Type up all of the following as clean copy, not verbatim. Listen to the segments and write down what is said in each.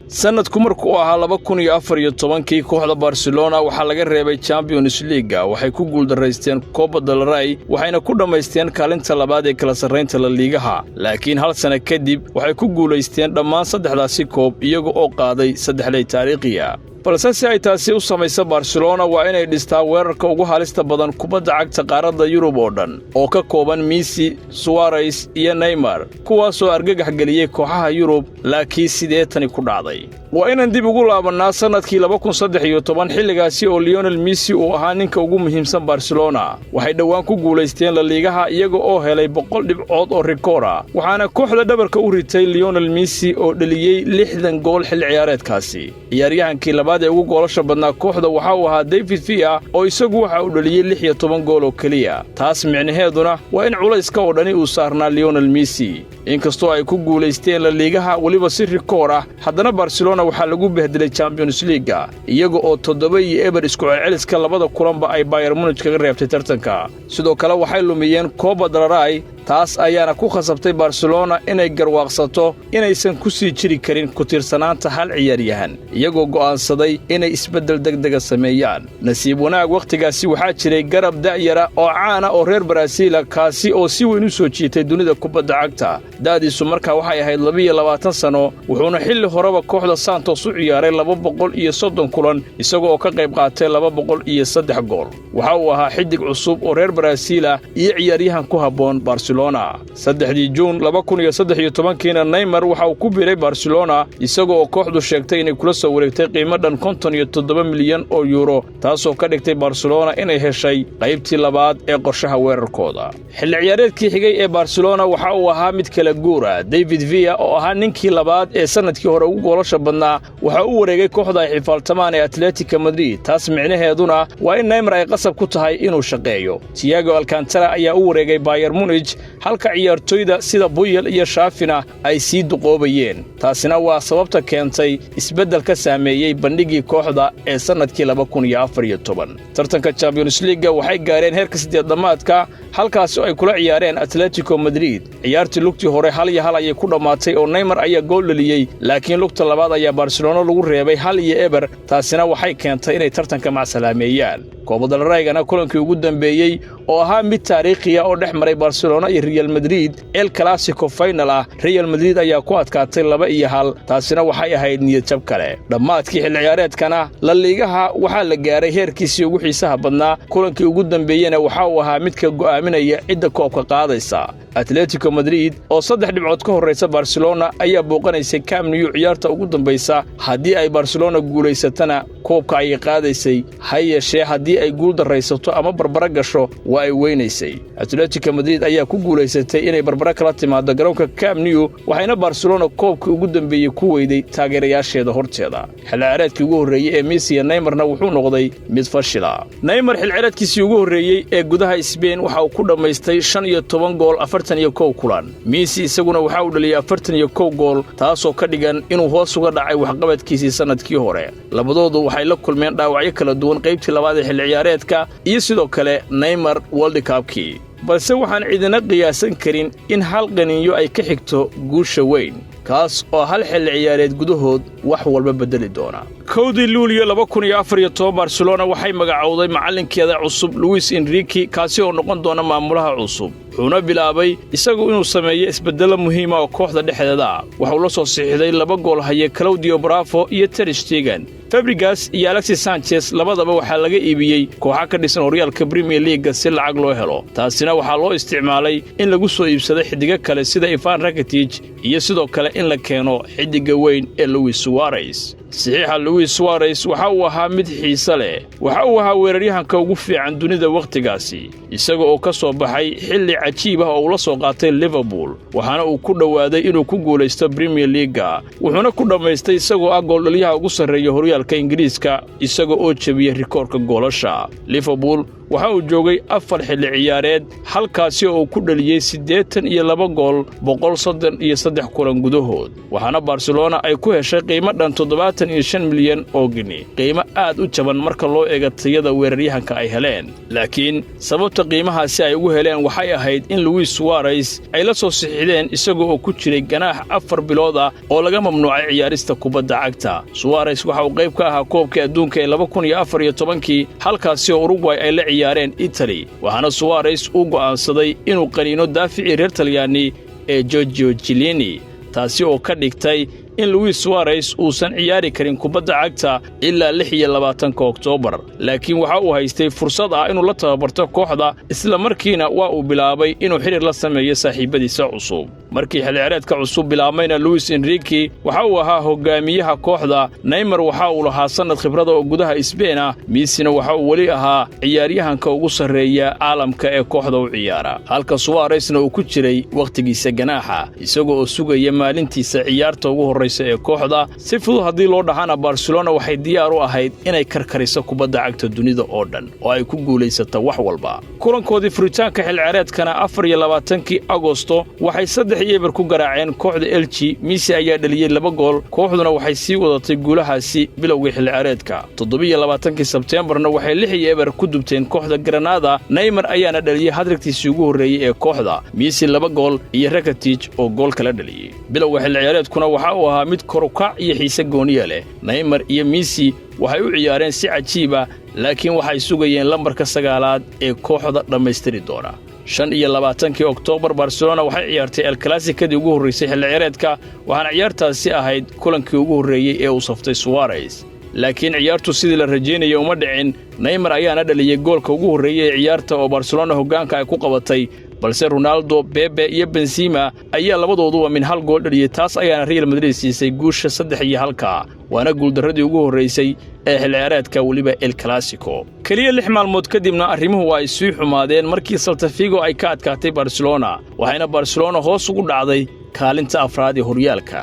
sanadku markuu ahaa 2014 kooxda Barcelona waxaa laga reebay Champions League waxay ku guuldareysteen Copa del Rey waxayna ku dhameysteen kaalinta labaad ee kala sareynta La Ligaha laakiin hal sano kadib waxay ku guuleysteen dhammaan saddexdaasi koob iyaga oo qaaday saddexley taariikhiya balse si ay taasi u samayso Barcelona waa inay dhistaa weerarka ugu halista badan kubadda cagta qaaradda Yurub oo dhan oo ka kooban Messi, Suarez iyo Neymar kuwaas oo argagax galiyay kooxaha Yurub laakiin sidee tani ku dhacday waa inaan dib ugu laabanaa sanadkii 2013 xilligaasi oo Lionel Messi uu ahaa ninka ugu muhiimsan Barcelona waxay dhawaan ku guuleysteen La Ligaha iyaga oo helay 100 dhibcood oo rikoora waxaana kooxda dhabarka u ritay Lionel Messi oo dhaliyay 60 gool xilli ciyaareedkaasi ciyaaryahankii labaad ee ugu goolasha badnaa kooxda waxa uu ahaa David Villa oo isagu waxa uu dhaliyay 16 gool oo kaliya taas micnaheeduna waa in culayska oo dhani uu saarnaa Lionel Messi inkastoo ay ku guuleysteen La Ligaha waliba si rikoor ah haddana Barcelona waxaa lagu bedelay Champions League iyaga oo 7-0 isku celceliska labada kulanba ay Bayern Munich kaga reebtay tartanka sidoo kale waxay lumiyeen Copa del Rey taas ayaana ku khasabtay Barcelona inay garwaaqsato inaysan ku sii jiri karin ku tiirsanaanta hal ciyaaryahan iyagoo go'aansaday inay isbedel degdeg sameeyaan nasiib wanaag waqtigaasi waxaa jiray garab da'yara oo caana oo reer Brazil kaasi oo si weyn u soo jiitay dunida kubadda cagta daadiisu markaa waxay ahayd 22 sano wuxuuna xilli horeba kooxda Santos u ciyaaray 230 kulan isagoo ka qayb qaatay 203 gool waxa uu ahaa xidig cusub oo reer Brazil iyo ciyaaryahan ku haboon Barcelona 3 Juun 2013 Neymar waxa uu ku biiray Barcelona isagoo kooxdu sheegtay inay kula soo wareegtay qiimo dhan 57 milyan oo euro taasoo ka dhigtay Barcelona inay heshay qaybtii labaad ee qorshaha weerarkooda xilli ciyaareedkii xigay ee Barcelona waxa uu ahaa mid kala guura David Villa oo ahaa ninkii labaad ee sanadkii hore ugu goolasha badnaa waxa uu wareegay kooxda ay xifaaltamaan ee Atletico Madrid taas micnaheeduna waa in Neymar ay qasab ku tahay inuu shaqeeyo Thiago Alcantara ayaa u wareegay Bayern Munich halka ciyaartoyda sida Buyel iyo Shafina ay sii duqoobayeen taasina waa sababta keentay isbedel ka saameeyay bandhigii kooxda ee sanadkii 2014 tartanka Champions League waxay gaareen heerka 8-damaadka halkaas oo ay kula ciyaareen Atletico Madrid ciyaartii lugtii hore 1-1 ayay ku dhamaatay oo Neymar ayaa gool dhaliyay laakiin lugta labaad ayaa Barcelona lagu reebay 1-0 taasina waxay keentay inay tartanka macsalaameeyaan Copa del Rey-gana kulankii ugu dambeeyay oo ahaa mid taariikhi ah oo dhex maray Barcelona iyo Real Madrid El Clasico final Real Madrid ayaa ku adkaatay 2-1 taasina waxay ahayd niyad jab kale dhamaadkii xilli ciyaareedkana La Ligaha waxaa la gaaray heerkiisii ugu xiisaha badnaa kulankii ugu dambeeyayna waxa uu ahaa mid ka go'aaminaya cidda koobka qaadaysa Atletico Madrid oo 3 dhibcood ka horeysa Barcelona ayaa booqanaysay Camp Nou ciyaarta ugu dambaysa haddii ay Barcelona guuleysatana koobka ay qaadaysay hayeeshee haddii ay guul dareysato ama barbara gasho waa ay weynaysay Atletico Madrid ayaa ku guuleysatay inay barbara kala timaado garoonka Camp Nou waxayna Barcelona koobka ugu dambeeyay ku weyday taageerayaasheeda horteeda xilli ciyaareedkii ugu horeeyay ee Messi iyo Neymarna wuxuu noqday mid fashila Neymar xilli ciyaareedkiisii ugu horeeyay ee gudaha Spain waxa uu ku dhameystay 15 gool 41 kulan Messi isaguna waxa uu dhaliyay 41 gool taasoo ka dhigan inuu hoos uga dhacay waxqabadkiisii sanadkii hore labadoodu waxay la kulmeen dhaawacyo kala duwan qaybtii labaad ee xilli ciyaareedka iyo sidoo kale Neymar World Cup-kii balse waxaan cidina qiyaasan karin in hal qaniinyo ay ka xigto guusha weyn kaas oo hal xilli ciyaareed gudahood wax walba bedeli doona kowdii Luulyo 2014 Barcelona waxay magacowday macalinkeeda cusub Luis Enrique kaasi oo noqon doona maamulaha cusub wuxuuna bilaabay isagu inuu sameeyo isbedelo muhiim ah oo kooxda dhexdeeda waxa uu la soo siixday 2 gool haye Claudio Bravo iyo Ter Stegen Fabregas iyo Alexis Sanchez labadaba waxaa laga iibiyay kooxaha ka dhisan horyaalka Premier League si lacag loo helo taasina waxaa loo isticmaalay in lagu soo iibsado xidiga kale sida Ivan Rakitic iyo sidoo kale in la keeno xidiga weyn ee Luis Suarez saxiixa Luis Suarez waxa uu ahaa mid xiiso leh waxa uu ahaa weeraryahanka ugu fiican dunida waqtigaasi isaga oo ka soo baxay xilli cajiib ah oo uu la soo qaatay Liverpool waxaana uu ku dhawaaday inuu ku guuleysto Premier League wuxuuna ku dhameystay isagoo ah gooldhaliyaha ugu sarreeya horyaalka Ingiriiska isaga oo jabiyay rikoorka goolasha Liverpool waxa uu joogay 4 xilli ciyaareed halkaasi oo ku dhaliyay 82 gool 133 kulan gudahood waxaana Barcelona ay ku heshay qiimo dhan 75 milyan oo gini qiimo aad u jaban marka loo eego tayada weeraryahanka ay heleen laakiin sababta qiimahaasi ay ugu heleen waxay ahayd in Luis Suarez ay la soo saxiixdeen isagoo oo ku jiray ganaax 4 bilood ah oo laga mamnuucay ciyaarista kubadda cagta Suarez waxa uu qayb ka ahaa koobka adduunka ee 2014 halkaasi oo Uruguay ay la ciyaareen Italy waxaana Suarez uu go'aansaday inuu qaniino daafici reer Talyaani ee Giorgio Chiellini taasi oo ka dhigtay in Luis Suarez uusan ciyaari karin kubadda cagta ilaa 26 Oktoobar laakiin waxa uu haystay fursad ah inuu la tababarto kooxda isla markiina waa uu bilaabay inuu xiriir la sameeyo saaxiibadiisa cusub markii xilli ciyaareedka cusub bilaabmayna Luis Enrique waxa uu ahaa hogaamiyaha kooxda Neymar waxa uu lahaa sanad khibrad oo gudaha Spain ah Messi waxa uu wali ahaa ciyaaryahanka ugu sareeya caalamka ee kooxda u ciyaara halka Suarezna uu ku jiray waqtigiisa ganaaxa isagoo sugaya maalintiisa ciyaarta ugu horeysa ee kooxda si fudud hadii loo dhaxana Barcelona waxay diyaar u ahayd inay karkariso kubadda cagta dunida oo dhan oo ay ku guuleysato wax walba kulankoodii furitaanka xilli ciyaareedkana 24 Agoosto waxay 3-1 ku garaaceen kooxda Elche Messi ayaa dhaliyay 2 gool kooxduna waxay sii wadatay guulahaasi bilowgii xilli ciyaareedka 27 Sebteembarna waxay 6-1 ku dubteen kooxda Granada Neymar ayaana dhaliyay hadrigtiisii ugu horeeyay ee kooxda Messi 2 gool iyo Rakitic oo gool kala dhaliyay bilowga xilli ciyaareedkuna waxa uu ahaa mid korukac iyo xiise gooniye leh Neymar iyo Messi waxay u ciyaareen si cajiib ah laakiin waxay sugayeen lambarka 9aad ee kooxda dhameystiri doona 25 Oktoobar Barcelona waxay ciyaartay El Clasico-dii ugu horeysay xilli ciyaareedka waxaana ciyaartaasi ahayd kulankii ugu horeeyay ee uu saftay Suarez laakiin ciyaartu sidii la rajeynayay uma dhicin Neymar ayaana dhaliyay goolka ugu horeeyay ee ciyaarta oo Barcelona hoggaanka ay ku qabatay balse Ronaldo, Pepe iyo Benzema ayaa labadooduba min hal gool dhaliyay taas ayaana Real Madrid siisay guusha 3-1 waana guuldaradii ugu horeysay ee xilli ciyaareedka waliba El Clasico kaliya 6 maalmood kadibna arrimuhu ay sii xumaadeen markii Celta Vigo ay ka adkaatay Barcelona waxayna Barcelona hoos ugu dhacday kaalinta afraad ee horyaalka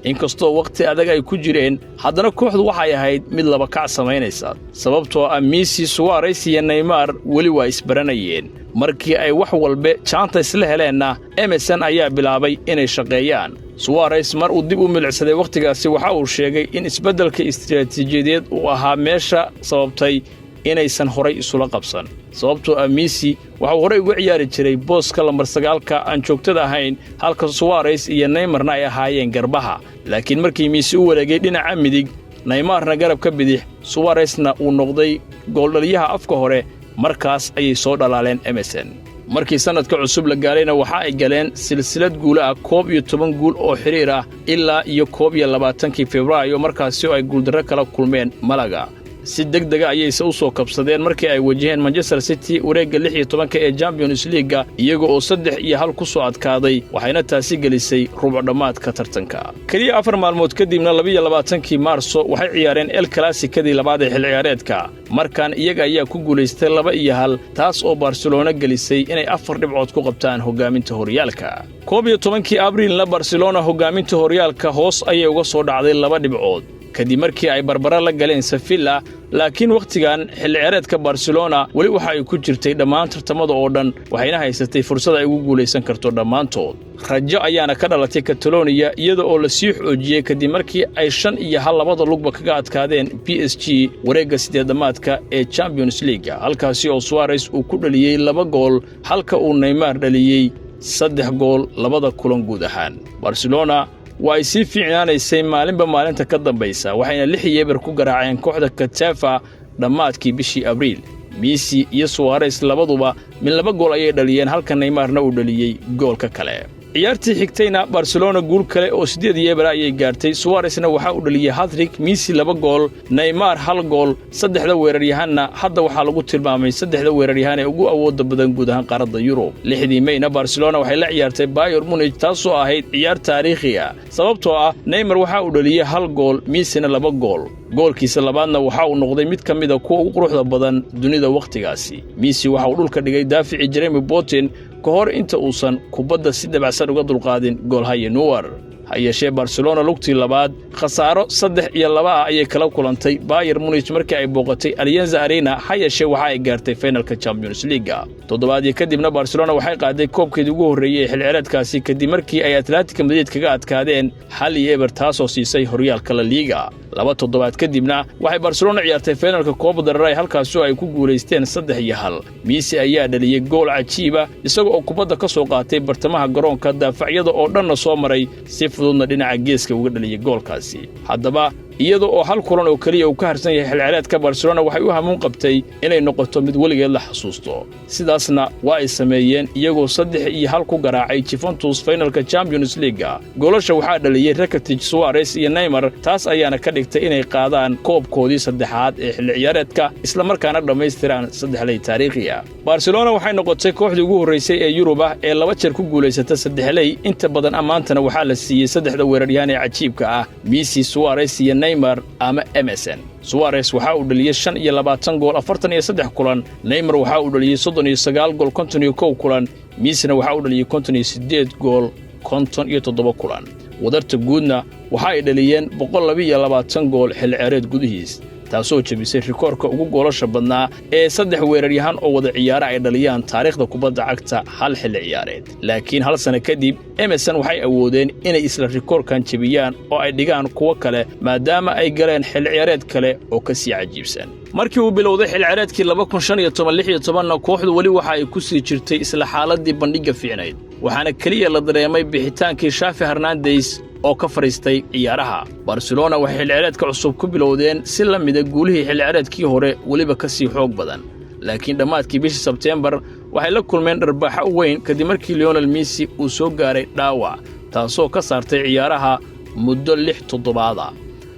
inkastoo waqti adag ay ku jireen haddana kooxdu waxay ahayd mid laba kac samaynaysa sababtoo ah Messi Suarez iyo Neymar wali waa isbaranayeen markii ay wax walba jaanta isla heleenna Emerson ayaa bilaabay inay shaqeeyaan Suarez mar uu dib u milicsaday waqtigaasi waxa uu sheegay in isbeddelka istiraatiijiyadeed uu ahaa meesha sababtay inaysan horay isula qabsan sababtoo ah Messi waxa uu horay uga ciyaari jiray booska lambar 9 aan joogtada ahayn halka Suarez iyo Neymarna ay ahaayeen garbaha laakiin markii Messi uu wareegay dhinaca midig Neymarna garabka bidix Suarezna uu noqday gooldhaliyaha afka hore markaas ayay soo dhalaaleen Emerson markii sanadka cusub la gaalayna waxa ay galeen silsilad guul ah 11 guul oo xiriir ah ilaa iyo 22 Febraayo markaas oo ay guuldarro kala kulmeen Malaga si degdeg ah ayay soo kabsadeen markii ay wajaheen Manchester City wareegga 16 ee Champions League iyaga oo 3-1 ku soo adkaaday waxayna taasi gelisay rubuc dhamaadka tartanka kaliya 4 maalmood kadibna 22 Maarso waxay ciyaareen El Clasico-dii labaad ee xilli ciyaareedka markan iyaga ayaa ku guuleystay 2-1 taas oo Barcelona gelisay inay 4 dhibcood ku qabtaan hogaaminta horyaalka 11 Abriilna Barcelona hogaaminta horyaalka hoos ayay uga soo dhacday 2 dhibcood kadib markii ay barbara la galeen Sevilla laakiin waqtigan xilli ciyaareedka Barcelona wali waxa ay ku jirtay dhammaan tartamada oo dhan waxayna haysatay fursad ay ugu guuleysan karto dhammaantood rajo ayaana ka dhalatay Catalonia iyada oo la sii xoojiyay kadib markii ay 5-1 labada lugba kaga adkaadeen PSG wareegga 8-maadka ee Champions League halkaasi oo Suarez uu ku dhaliyay 2 gool halka uu Neymar dhaliyay 3 gool labada kulan guud ahaan Barcelona way sii fiicnaanaysay maalinba maalinta ka dambaysa waxayna 6-1 ku garaaceen kooxda Getafe dhamaadkii bishii Abriil Messi iyo Suarez labaduba min 2 gool ayay dhaliyeen halka Neymarna uu dhaliyay goolka kale ciyaartii xigtayna Barcelona guul kale oo 8-1 ayay gaartay Suarezna waxa uu dhaliyay hat-trick Messi 2 gool Neymar 1 gool 3 weeraryahanna hadda waxa lagu tilmaamay 3 weeraryahan ee ugu awoodda badan guud ahaan qaaradda Yurub 6 Mayna Barcelona waxay la ciyaartay Bayern Munich taasoo ahayd ciyaar taariikhi ah sababtoo ah Neymar waxa uu dhaliyay 1 gool Messi 2 gool goolkiisa labaadna waxa uu noqday mid ka mid ah kuwa ugu quruxda badan dunida waqtigaasi Messi waxa uu dhulka dhigay daafici Jeremy Boateng kahor inta uusan kubadda si dabacsan uga dulqaadin goolhaye Neuer ha yeeshee Barcelona lugtii labaad khasaaro 3-2 ah ayay kala kulantay Bayern Munich markii ay booqatay Allianz Arena ha yeeshee waxa ay gaartay finalka Champions League toddobaadii kadibna Barcelona waxay qaaday koobkeedii ugu horeeyay xilli ciyaareedkaasi kadib markii ay Atletico Madrid kaga adkaadeen 1-0 taasoo siisay horyaalka La Liga laba toddobaad kadibna waxay Barcelona ciyaartay finalka Copa del Rey halkaas oo ay ku guuleysteen 3-1 Messi ayaa dhaliyay gool cajiib ah isagoo oo kubadda ka soo qaatay bartamaha garoonka daafacyada oo dhanna soo maray si fududna dhinaca geeska uga dhaliyay goolkaasi haddaba iyadoo oo hal kulan oo kaliya uu ka harsan yahay xilli ciyaareedka Barcelona waxay u hamuun qabtay inay noqoto mid weligeed la xasuusto sidaasna waa ay sameeyeen iyagoo 3-1 ku garaacay Juventus finalka Champions League goolasha waxaa dhaliyay Rakitic Suarez iyo Neymar taas ayaana ka dhigtay inay qaadaan koobkoodii saddexaad ee xilli ciyaareedka isla markaana dhameystiraan 3 taariikhi ah Barcelona waxay noqotay kooxdii ugu horeysay ee Yurub ee laba jeer ku guuleysatay 3 inta badan amaantana waxaa la siiyay 3 weeraryahan ee cajiibka ah Messi Suarez iyo Neymar ama MSN Suarez waxa uu dhaliyay 25 gool 43 kulan Neymar waxa uu dhaliyay 39 gool 51 kulan Messi waxa uu dhaliyay 58 gool 57 kulan wadarta guudna waxa ay dhaliyeen 122 gool xilli ciyaareed gudihiis taasoo jabisay rikoorka ugu goolasha badnaa ee 3 weeraryahan oo wada ciyaara ay dhaliyaan taariikhda kubadda cagta hal xilli ciyaareed laakiin hal sano kadib Emerson waxay awoodeen inay isla rikoorkan jabiyaan oo ay dhigaan kuwa kale maadaama ay galeen xilli ciyaareed kale oo ka sii cajiibsan markii uu bilowday xilli ciyaareedkii 2015-16 kooxdu wali waxa ay ku sii jirtay isla xaaladii bandhiga fiicnayd waxaana kaliya la dareemay bixitaankii Xavi Hernandez oo ka fariistay ciyaaraha Barcelona waxay xilli ciyaareedka cusub ku bilowdeen si la mid ah guulihii xilli ciyaareedkii hore waliba ka sii xoog badan laakiin dhamaadkii bishii September waxay la kulmeen dharbaaxa weyn kadib markii Lionel Messi uu soo gaaray dhaawac taasoo ka saartay ciyaaraha muddo 6 toddobaad ah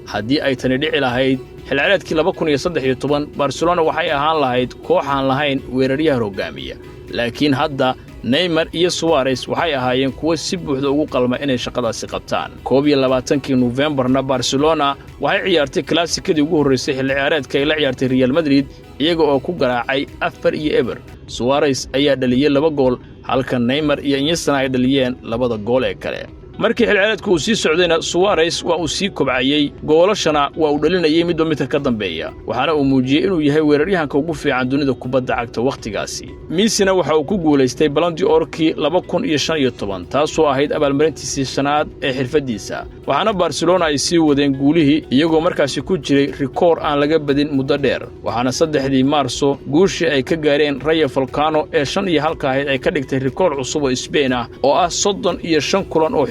haddii ay tani dhici lahayd xilli ciyaareedkii 2013 Barcelona waxay ahaan lahayd koox aan lahayn weeraryahan hogaamiya laakiin hadda Neymar iyo Suarez waxay ahaayeen kuwa si buuxda ugu qalma inay shaqadaasi qabtaan 22 November Barcelona waxay ciyaartay classicadii ugu horeysay xilli ciyaareedka ay la ciyaartay Real Madrid iyaga oo ku garaacay 4-0 Suarez ayaa dhaliyay 2 gool halka Neymar iyo Iniesta ay dhaliyeen 2 gool ee kale markii xilli ciyaareedku uu sii socdayna Suarez waa uu sii kobcayay goolashana waa uu dhalinayay midba midka ka dambeeya waxaana uu muujiyay inuu yahay weeraryahanka ugu fiican dunida kubadda cagta waqtigaasi Messi waxa uu ku guuleystay Ballon d'Or-kii 2015 taasoo ahayd abaalmarintiisii shanaad ee xirfadiisa waxaana Barcelona ay sii wadeen guulihii iyagoo markaasi ku jiray rikoor aan laga badin muddo dheer waxaana 3 Maarso guushii ay ka gaareen Rayo Vallecano ee 5 ahayd ay ka dhigtay rikoor cusub oo Spain ah oo ah 35 kulan oo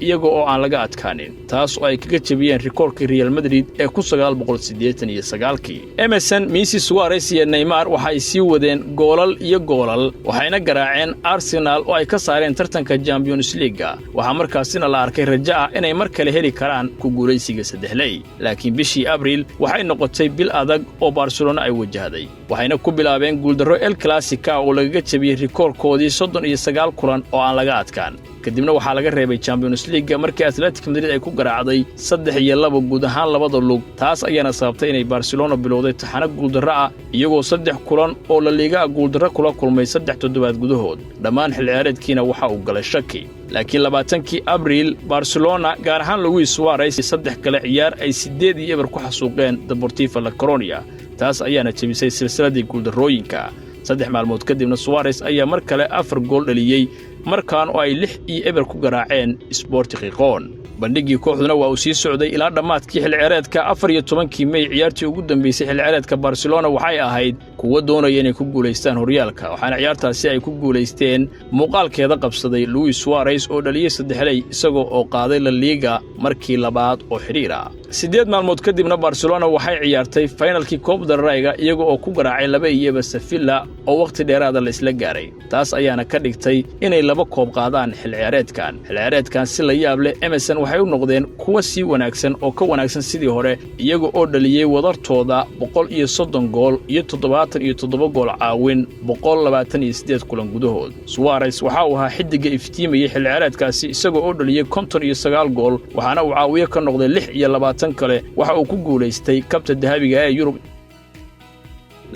iyaga oo aan laga adkaanin taas oo ay kaga jabiyeen rikoorkii Real Madrid ee 1989kii Emerson Messi Suarez iyo Neymar waxay sii wadeen goolal iyo goolal waxayna garaaceen Arsenal oo ay ka saareen tartanka Champions League waxa markaasina la arkay rajo ah inay mar kale heli karaan ku guuleysiga 3 laakiin bishii Abriil waxay noqotay bil adag oo Barcelona ay wajahday waxayna ku bilaabeen guuldarro El Clasico oo laga jabiyay rikoorkoodii 39 kulan oo aan laga adkaan kadibna waxaa laga reebay Champions League markii Atletico Madrid ay ku garaacday 3-2 guud ahaan labada lug taas ayaana sababtay inay Barcelona bilowday taxana guuldarro ah iyagoo 3 kulan oo La Liga guuldarro kula kulmay 3 toddobaad gudahood dhammaan xilli ciyaareedkiina waxa uu galay shaki laakiin 20kii Abriil Barcelona gaar ahaan Luis Suarez 3 kale ciyaar ay 8-0 ku xasuuqeen Deportivo La Coruña taas ayaana jabisay silsiladii guuldarrooyinka 3 maalmood kadibna Suarez ayaa mar kale 4 gool dhaliyay markaan oo ay 6-0 ku garaaceen Sporting Gijón bandhigii kooxduna waa uu sii socday ilaa dhamaadkii xilli ciyaareedka 14 May ciyaartii ugu dambeysay xilli ciyaareedka Barcelona waxay ahayd kuwa doonaya inay ku guuleystaan horyaalka waxaana ciyaartaasi ay ku guuleysteen muuqaalkeeda qabsaday Luis Suarez oo dhaliyay 3 isagoo oo qaaday La Liga markii labaad oo xiriir ah 8 maalmood kadibna Barcelona waxay ciyaartay finalkii Copa del Rey iyaga oo ku garaacay 2-2 Sevilla oo waqti dheeraad la isla gaaray taas ayaana ka dhigtay inay 2 koob qaadaan xilli ciyaareedkan si la yaab leh Emerson waxay u noqdeen kuwa sii wanaagsan oo ka wanaagsan sidii hore iyaga oo dhaliyay wadartooda 130 gool iyo 77 gool caawin 128 kulan gudahood Suarez waxa uu ahaa xidiga iftiimiyay xilli ciyaareedkaasi isagoo oo dhaliyay 59 gool waxaana uu caawiye ka noqday 26 kale waxa uu ku guuleystay kabta dahabiga ee Yurub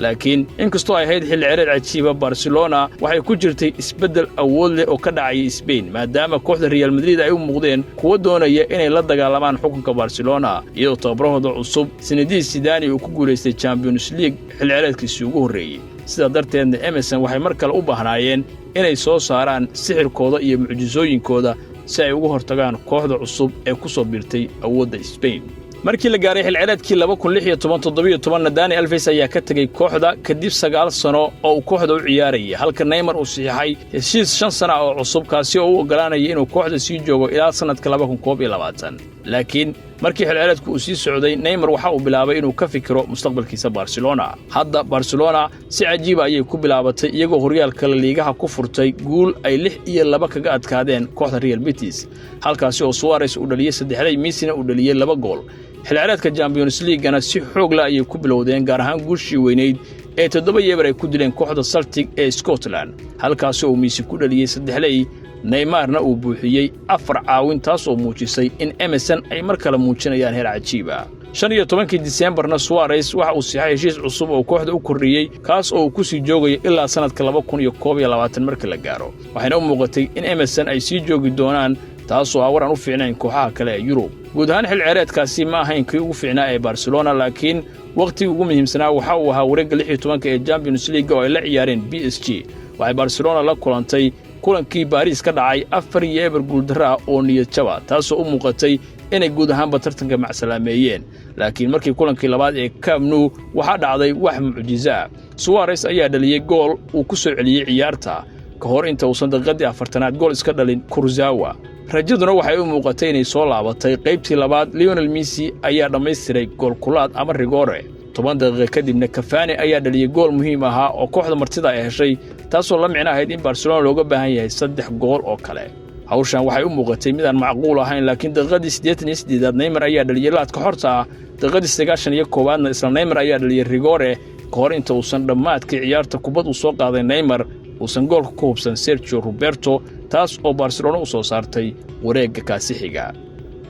laakiin inkastoo ay ahayd xilli ciyaareed cajiiba Barcelona waxay ku jirtay isbeddel awood leh oo ka dhacay Spain maadaama kooxda Real Madrid ay u muuqdeen kuwa doonaya inay la dagaalamaan xukunka Barcelona iyadoo tababarahooda cusub Zinedine Zidane uu ku guuleystay Champions League xilli ciyaareedkiisii ugu horreeyay sida darteedna Emerson waxay mar kale u baahnaayeen inay soo saaraan sixirkooda iyo mucjisooyinkooda si ay uga hortagaan kooxda cusub ee ku soo biirtay awoodda Spain markii la gaaray xilciyaareedkii 2016-17 Dani Alves ayaa ka tagay kooxda kadib 9 sano oo uu kooxda u ciyaarayay halka Neymar uu saxiixay heshiis 5 sano oo cusub kaasi oo u ogolaanayay inuu kooxda sii joogo ilaa sanadka 2021 laakiin markii xilciyaareedku uu sii socday Neymar waxa uu bilaabay inuu ka fikiro mustaqbalkiisa Barcelona hadda Barcelona si cajiib ayay ku bilaabatay iyagoo horyaalka La Ligaha ku furtay guul ay 6-2 kaga adkaadeen kooxda Real Betis halkaasi oo Suarez uu dhaliyay 3 Messi uu dhaliyay 2 gool xilciyaareedka Champions League-na si xoog leh ayay ku bilowdeen gaar ahaan guushii weynayd ee 7 ay ku dileen kooxda Celtic ee Scotland halkaasi oo Messi ku dhaliyay 3 Neymarna uu buuxiyay 4 caawin taas oo muujisay in Emerson ay mar kale muujinayaan heer cajiib ah 15 December-na Suarez waxa uu saxiixay heshiis cusub oo kooxda u kordhiyay kaas oo ku sii joogay ilaa sanadka 2021 marka la gaaro waxayna u muuqatay in Emerson ay sii joogi doonaan taasoo awaran u fiicnayn kooxaha kale ee Yurub guud ahaan xil ciyaareedkaasi ma ahayn kii ugu fiicnaa ee Barcelona laakiin waqtiga ugu muhiimsanaa waxa uu ahaa wareegga 16 ee Champions League oo ay la ciyaareen PSG waxay Barcelona la kulantay kulankii Paris ka dhacay 4-0 guuldarra oo niyad jaba taasoo u muuqatay inay guud ahaanba tartanka macsalaameeyeen laakiin markii kulankii labaad ee Camp Nou waxa dhacday wax mucjiso ah Suarez ayaa dhaliyay gool uu ku soo celiyay ciyaarta ka hor inta uusan daqiiqadii 4aad gool iska dhalin Kurzawa rajaduna waxay u muuqatay inay soo laabatay qaybtii labaad Lionel Messi ayaa dhammaystiray gool kulaad ama rigore 10 daqiiqo kadibna Cavani ayaa dhaliyay gool muhiim ah oo kooxda martida ay heshay taasoo la micno ahayd in Barcelona looga baahan yahay 3 gool oo kale hawshan waxay u muuqatay mid aan macquul ahayn laakiin daqiiqadii 88 Neymar ayaa dhaliyay laadka xorta ah daqiiqadii 91 isla Neymar ayaa dhaliyay rigore ka hor inta uusan dhammaadkii ciyaarta kubad u soo qaaday Neymar uusan goolka ku hubsan Sergio Roberto taas oo Barcelona u soo saartay wareegga kaasixiga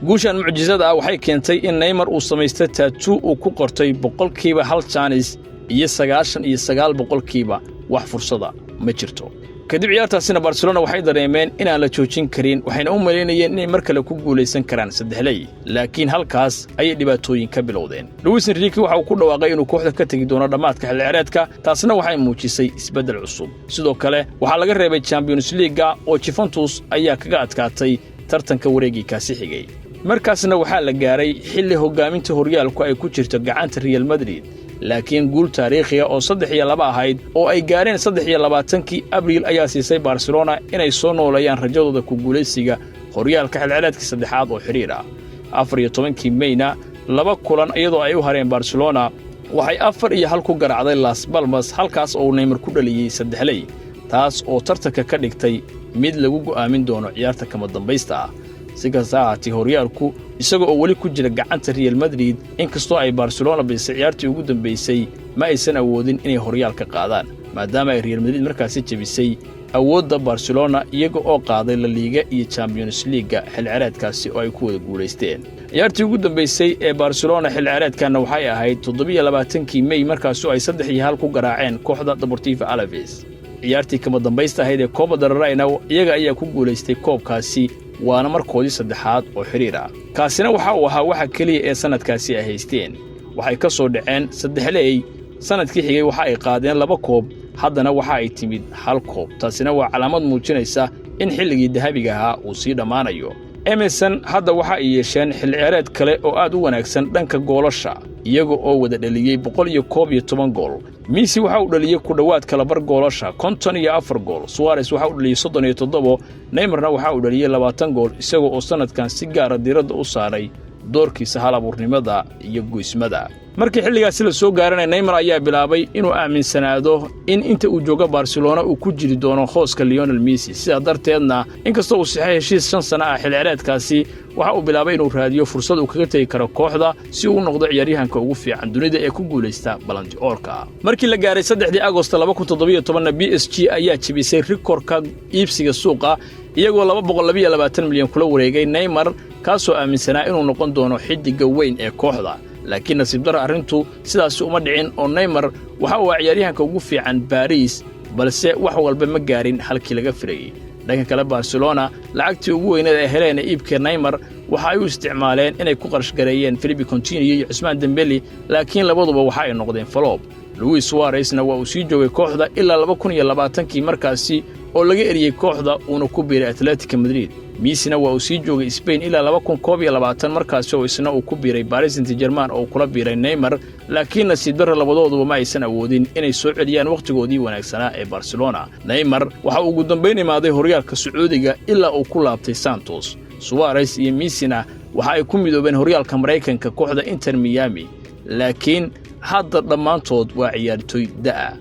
guushan mucjisada waxay keentay in Neymar uu sameystay tattoo uu ku qortay 100% chance iyo 99% wax fursada ma jirto kadib ciyaartaasina Barcelona waxay dareemeen inaan la joojin karin waxayna u maleynayeen inay mar kale ku guuleysan karaan 3 laakiin halkaas ay dhibaatooyin ka bilowdeen Luis Enrique waxa uu ku dhawaaqay inuu kooxda ka tagi doono dhamaadka xil ciyaareedka taasna waxay muujisay isbeddel cusub sidoo kale waxa laga reebay Champions League oo Juventus ayaa kaga adkaatay tartanka wareegii kaasi xigay markaasna waxa la gaaray xilli hogaaminta horyaalku ay ku jirto gacanta Real Madrid laakiin guul taariikhi ah oo 3-2 ahayd oo ay gaareen 23 Abriil ayaa siisay Barcelona inay soo noolayaan rajadooda ku guuleysiga horyaalka xil ciyaareedka saddexaad oo xiriir ah 14 Mayna 2 kulan iyadoo ay u hareen Barcelona waxay 4-1 ku garaacday Las Palmas halkaas oo Neymar ku dhaliyay 3 taas oo tartanka ka dhigtay mid lagu go'aamin doono ciyaarta kama dambaysta ah si kastaba horyaalku isagoo wali ku jira gacanta Real Madrid inkastoo ay Barcelona bisay ciyaartii ugu dambeysay ma aysan awoodin inay horyaalka qaadaan maadaama ay Real Madrid markaasi jabisay awoodda Barcelona iyaga oo qaaday La Liga iyo Champions League xil ciyaareedkaasi oo ay ku wada guuleysteen ciyaartii ugu dambeysay ee Barcelona xil ciyaareedkana waxay ahayd 27 May markaas oo ay 3-1 ku garaaceen kooxda Deportivo Alaves ciyaartii kama dambaysta ahayd ee Copa del Rey iyaga ayaa ku guuleystay koobkaasi waana markoodii saddexaad oo xiriir ah kaasina waxa uu ahaa waxa kaliya ee sanadkaasi ay haysteen waxay ka soo dhaceen 3 sanadkii xigay waxa ay qaadeen 2 koob haddana waxa ay timid 1 koob taasina waa calaamad muujinaysa in xilligii dahabiga ahaa uu sii dhamaanayo Emerson hadda waxa ay yeesheen xil ciyaareed kale oo aad u wanaagsan dhanka goolasha iyaga oo wada dhaliyay 111 gool Messi waxa uu dhaliyay ku dhawaad kala bar goolasha 54 gool Suarez waxa uu dhaliyay 37 Neymarna waxa uu dhaliyay 20 gool isagoo oo sanadkan si gaar ah diiradda u saaray doorkiisa hal-abuurnimada iyo go'ismada markii xilligaas la soo gaaranay Neymar ayaa bilaabay inuu aaminsanaado in inta uu joogo Barcelona uu ku jiri doono hooska Lionel Messi sida darteedna inkastoo uu saxiixay heshiis 5 sano ah xil ciyaareedkaasi waxa uu bilaabay inuu raadiyo fursad uu kaga tagi karo kooxda si uu noqdo ciyaaryahanka ugu fiican dunida ee ku guuleysta Ballon d'Or-ka markii la gaaray 3 Agosto 2017 PSG ayaa jibisay rikoorka iibsiga suuqa iyagoo 222 milyan kula wareegay Neymar kaasoo aaminsanaa inuu noqon doono xidiga weyn ee kooxda laakiin nasiib darro arrintu sidaas uma dhicin oo Neymar waxa uu ciyaaryahanka ugu fiican Paris balse wax walba ma gaarin halkii laga filayay dhanka kale Barcelona lacagtii ugu weyneed ee heleen iibka Neymar waxa ay u isticmaaleen inay ku qarash gareeyeen Philippe Coutinho iyo Ousmane Dembele laakiin labaduba waxa ay noqdeen flop Luis Suarez-na waa uu sii joogay kooxda ilaa 2020kii markaasi oo laga eriyay kooxda uuna ku biiray Atletico Madrid Messi-na waa uu sii joogay Spain ilaa 2021 markaasi oo isna uu ku biiray Paris Saint-Germain oo kula biiray Neymar laakiin nasiib darro labadooduba ma aysan awoodin inay soo celiyaan waqtigoodii wanaagsanaa ee Barcelona Neymar waxa uu ugu dambeyn imaaday horyaalka Sacuudiga ilaa uu ku laabtay Santos Suarez iyo Messi-na waxa ay ku midoobeen horyaalka Mareykanka kooxda Inter Miami laakiin hadda dhammaantood waa ciyaartoy da'a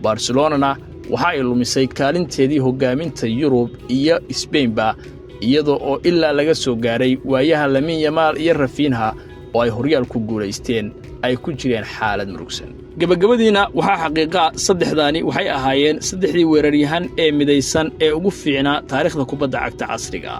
Barcelona waxa ay lumisay kaalinteedii hogaaminta Yurub iyo Spainba iyadoo oo ilaa laga soo gaaray waayaha Lamine Yamal iyo Rafinha oo ay horyaal ku guuleysteen ay ku jireen xaalad murugsan gabagabadiina waxa xaqiiqa saddexdaani waxay ahaayeen saddexdii weeraryahan ee midaysan ee ugu fiicnaa taariikhda kubadda cagta casriga